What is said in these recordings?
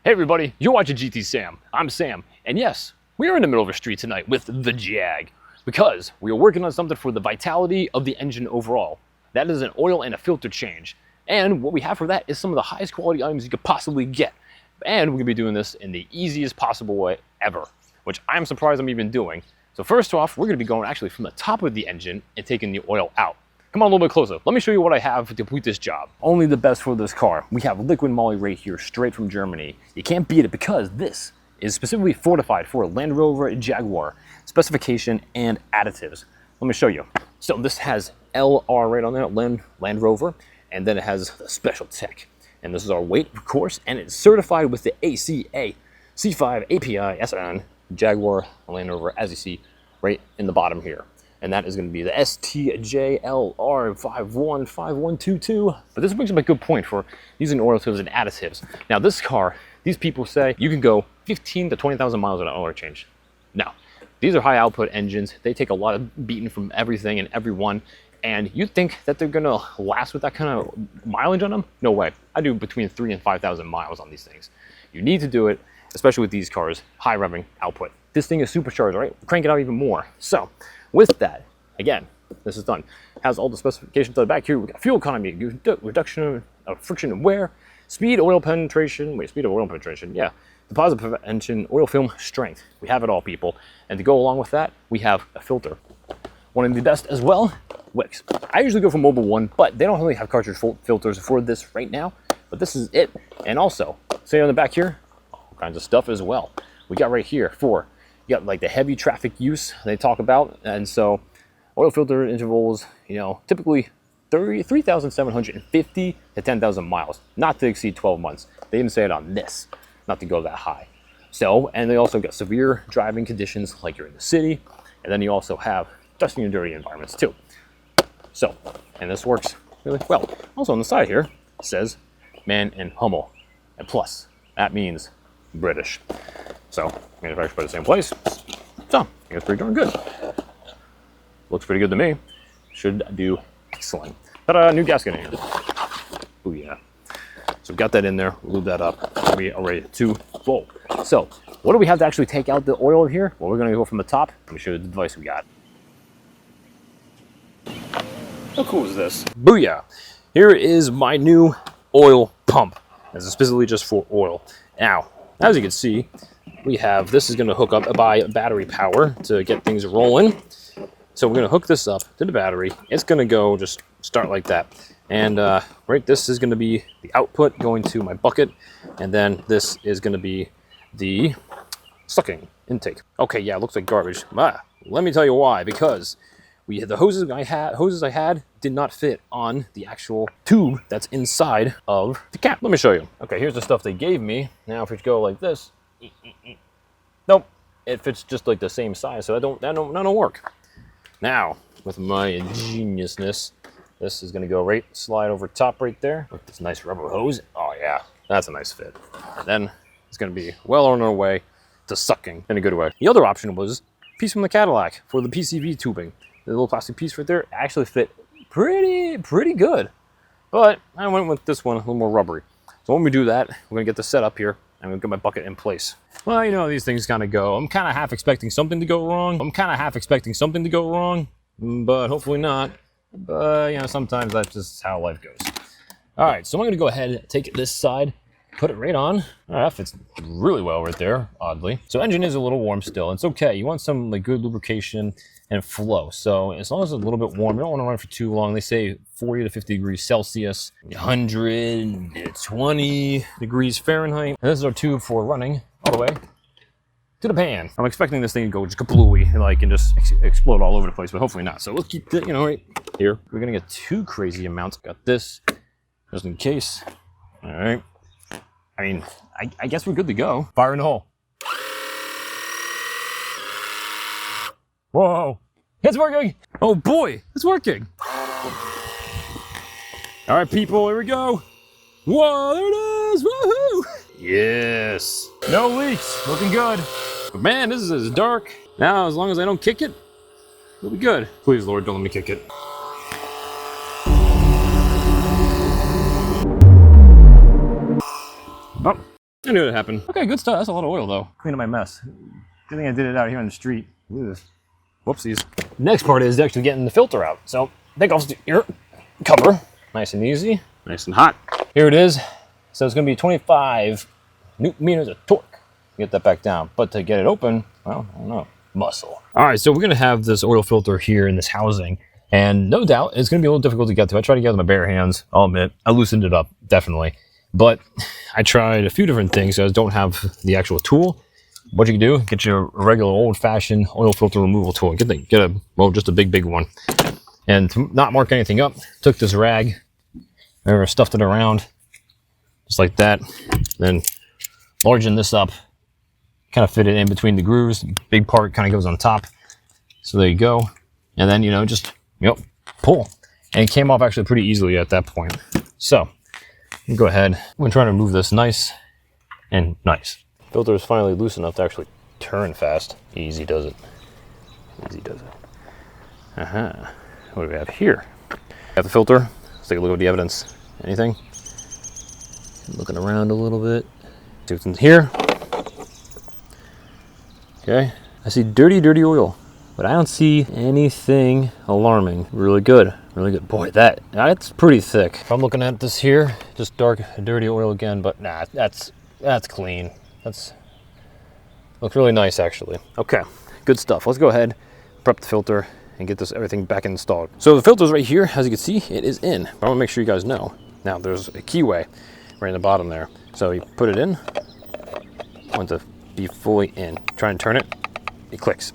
Hey everybody, you're watching GTSam. I'm Sam, and yes, we are in the middle of a street tonight with the Jag because we are working on something for the vitality of the engine overall. That is an oil and a filter change. And what we have for that is some of the highest quality items you could possibly get. And we're gonna be doing this in the easiest possible way ever, which I'm surprised I'm even doing. So first off, we're gonna be going actually from the top of the engine and taking the oil out. Come on a little bit closer. Let me show you what I have to complete this job. Only the best for this car. We have liquid moly right here, straight from Germany. You can't beat it because this is specifically fortified for Land Rover Jaguar specification and additives. Let me show you. So this has LR right on there, Land Rover, and then it has the special tech. And this is our weight, of course, and it's certified with the ACA C5 API SN Jaguar Land Rover, as you see right in the bottom here. And that is going to be the STJLR515122. But this brings up a good point for using oil filters and additives. Now this car, these people say you can go 15 to 20,000 miles on an oil change. Now, these are high output engines. They take a lot of beating from everything and everyone. And you think that they're going to last with that kind of mileage on them? No way. I do between 3,000 and 5,000 miles on these things. You need to do it, especially with these cars, high revving output. This thing is supercharged, right? Crank it out even more. So with that, again, this is done. Has all the specifications on the back here. We got fuel economy, reduction of friction and wear, speed of oil penetration, deposit prevention, oil film strength. We have it all, people. And to go along with that, we have a filter. One of the best as well, Wicks. I usually go for Mobile One, but they don't really have cartridge filters for this right now, but this is it. And also, say on the back here, all kinds of stuff as well. We got right here you got like the heavy traffic use they talk about, and so oil filter intervals, typically 3,750 to 10,000 miles, not to exceed 12 months. They even say it on this, not to go that high. So, and they also got severe driving conditions like you're in the city, and then you also have dusty and dirty environments too. So, and this works really well. Also on the side here, it says Man and Hummel, and plus, that means British. So, manufactured by the same place. So, I think it's pretty darn good. Looks pretty good to me. Should do excellent. Ta-da, new gasket in here. Oh yeah. So we've got that in there, we'll lube that up. We are ready to roll. So, what do we have to actually take out the oil here? Well, we're gonna go from the top. Let me show you the device we got. How cool is this? Booyah! Here is my new oil pump. This is specifically just for oil. Now, as you can see, we have, this is going to hook up by battery power to get things rolling. So we're going to hook this up to the battery. It's going to go just start like that. And right, this is going to be the output going to my bucket. And then this is going to be the sucking intake. Okay, yeah, it looks like garbage. Let me tell you why. Because the hoses I had did not fit on the actual tube that's inside of the cap. Let me show you. Okay, here's the stuff they gave me. Now if we go like this, nope, it fits just like the same size, so that don't work. Now, with my ingeniousness, this is gonna go slide over top right there with this nice rubber hose. Oh yeah, that's a nice fit. And then it's gonna be well on our way to sucking in a good way. The other option was a piece from the Cadillac for the PCV tubing. The little plastic piece right there actually fit pretty good. But I went with this one, a little more rubbery. So when we do that, we're gonna get the set up here. I'm gonna get my bucket in place. Well, you know how these things kind of go. I'm kind of half expecting something to go wrong. But hopefully not. But sometimes that's just how life goes. All right, so I'm gonna go ahead and take this side, put it right on. All right, that fits really well right there, oddly. So engine is a little warm still. It's okay. You want some good lubrication and flow. So as long as it's a little bit warm, you don't want to run it for too long. They say 40 to 50 degrees Celsius, 120 degrees Fahrenheit. And this is our tube for running all the way to the pan. I'm expecting this thing to go just kablooey, and just explode all over the place, but hopefully not. So let's keep it, right here. We're gonna get too crazy amounts. Got this, just in case. All right. I mean, I guess we're good to go. Fire in the hole. Whoa, it's working. Oh boy, it's working. All right, people, here we go. Whoa, there it is, woohoo. Yes, no leaks, looking good. But man, this is dark. Now, as long as I don't kick it, it'll be good. Please, Lord, don't let me kick it. Oh, I knew it happened. Okay, good stuff. That's a lot of oil, though. Clean up my mess. Good thing I did it out here on the street. Ugh. Whoopsies. Next part is actually getting the filter out. So, take off your cover. Nice and easy. Nice and hot. Here it is. So it's going to be 25 newton meters of torque. Get that back down. But to get it open, well, I don't know. Muscle. All right, so we're going to have this oil filter here in this housing. And no doubt, it's going to be a little difficult to get to. I tried to get it with my bare hands. I'll admit, I loosened it up, definitely. But I tried a few different things. So I don't have the actual tool. What you can do, get your regular old-fashioned oil filter removal tool. Well, just a big one. And to not mark anything up, took this rag, stuffed it around, just like that. Then largen this up, kind of fit it in between the grooves. Big part kind of goes on top. So there you go. And then, just, pull. And it came off actually pretty easily at that point. So, go ahead. I'm going to try to remove this nice and nice. Filter is finally loose enough to actually turn fast. Easy does it. Easy does it. What do we have here? Got the filter. Let's take a look at the evidence. Anything? Looking around a little bit. See what's in here. Okay. I see dirty oil, but I don't see anything alarming. Really good. Really good. Boy, that's pretty thick. If I'm looking at this here, just dark, dirty oil again, but nah, that's clean. Looks really nice, actually. Okay, good stuff. Let's go ahead, prep the filter, and get everything back installed. So the filter's right here. As you can see, it is in. But I want to make sure you guys know. Now, there's a keyway right in the bottom there. So you put it in. Want to be fully in. Try and turn it. It clicks.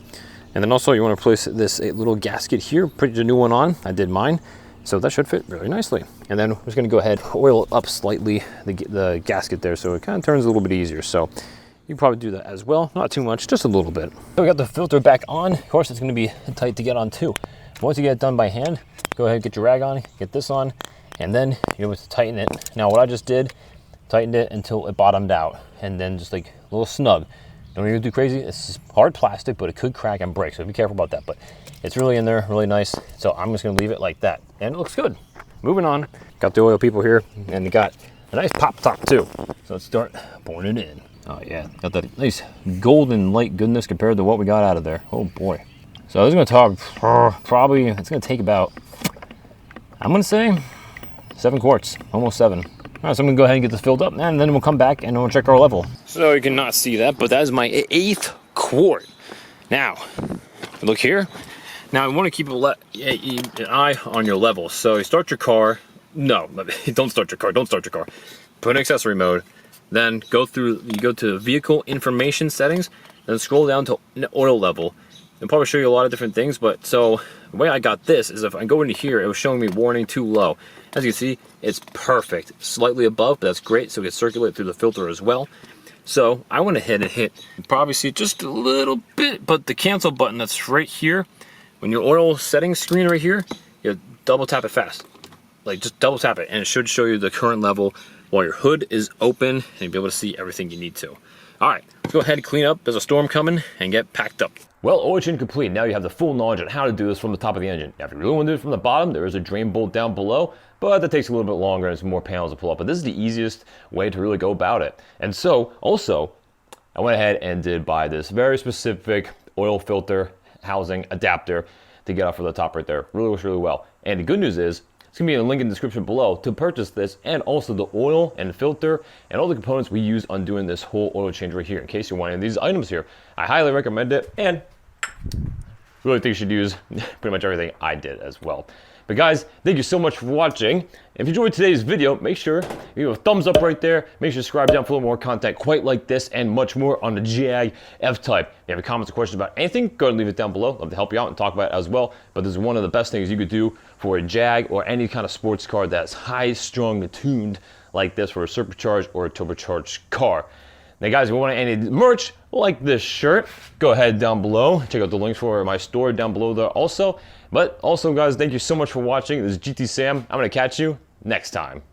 And then also you want to place this little gasket here. Put the new one on. I did mine. So that should fit really nicely. And then we're just going to go ahead, oil up slightly the gasket there so it kind of turns a little bit easier. So you can probably do that as well. Not too much, just a little bit. So we got the filter back on. Of course, it's going to be tight to get on too. Once you get it done by hand, go ahead, get your rag on, get this on, and then you're able to tighten it. Now what I just did, tightened it until it bottomed out, and then just like a little snug. Don't need to do crazy. It's hard plastic, but it could crack and break, so be careful about that. But it's really in there, really nice. So I'm just gonna leave it like that, and it looks good. Moving on, got the oil people here, and they got a nice pop top too. So let's start pouring it in. Oh yeah, got that nice golden light goodness compared to what we got out of there. Oh boy. So this is gonna talk, probably, it's gonna take about, I'm gonna say 7 quarts, almost 7. All right, so I'm gonna go ahead and get this filled up, and then we'll come back and we'll check our level. So you cannot see that, but that is my 8th quart. Now, look here. Now I want to keep an eye on your level. So you start your car. No, don't start your car. Don't start your car. Put in accessory mode. Then you go to vehicle information settings. Then scroll down to oil level. It'll probably show you a lot of different things. But so the way I got this is if I go into here, it was showing me warning too low. As you can see, it's perfect. Slightly above, but that's great. So it can circulate through the filter as well. So I went ahead and hit. You probably see just a little bit, but the cancel button that's right here. When your oil settings screen right here, you double tap it fast. Like just double tap it and it should show you the current level while your hood is open and you'll be able to see everything you need to. All right, let's go ahead and clean up. There's a storm coming and get packed up. Well, oil change complete. Now you have the full knowledge on how to do this from the top of the engine. Now, if you really want to do it from the bottom, there is a drain bolt down below, but that takes a little bit longer and some more panels to pull up. But this is the easiest way to really go about it. And so, also, I went ahead and did buy this very specific oil filter housing adapter to get off of the top right there. Really works really well. And the good news is, it's going to be in the link in the description below to purchase this, and also the oil and filter and all the components we use on doing this whole oil change right here. In case you want any of these items here, I highly recommend it, and really think you should use pretty much everything I did as well. But guys, thank you so much for watching. If you enjoyed today's video, make sure you give a thumbs up right there. Make sure to subscribe down for more content quite like this and much more on the Jag F-Type. If you have any comments or questions about anything, go ahead and leave it down below. Love to help you out and talk about it as well. But this is one of the best things you could do for a Jag or any kind of sports car that's high-strung tuned like this for a supercharged or a turbocharged car. Now guys, if you want any merch like this shirt, go ahead down below. Check out the links for my store down below there also. But also guys, thank you so much for watching. This is GTSam. I'm going to catch you next time.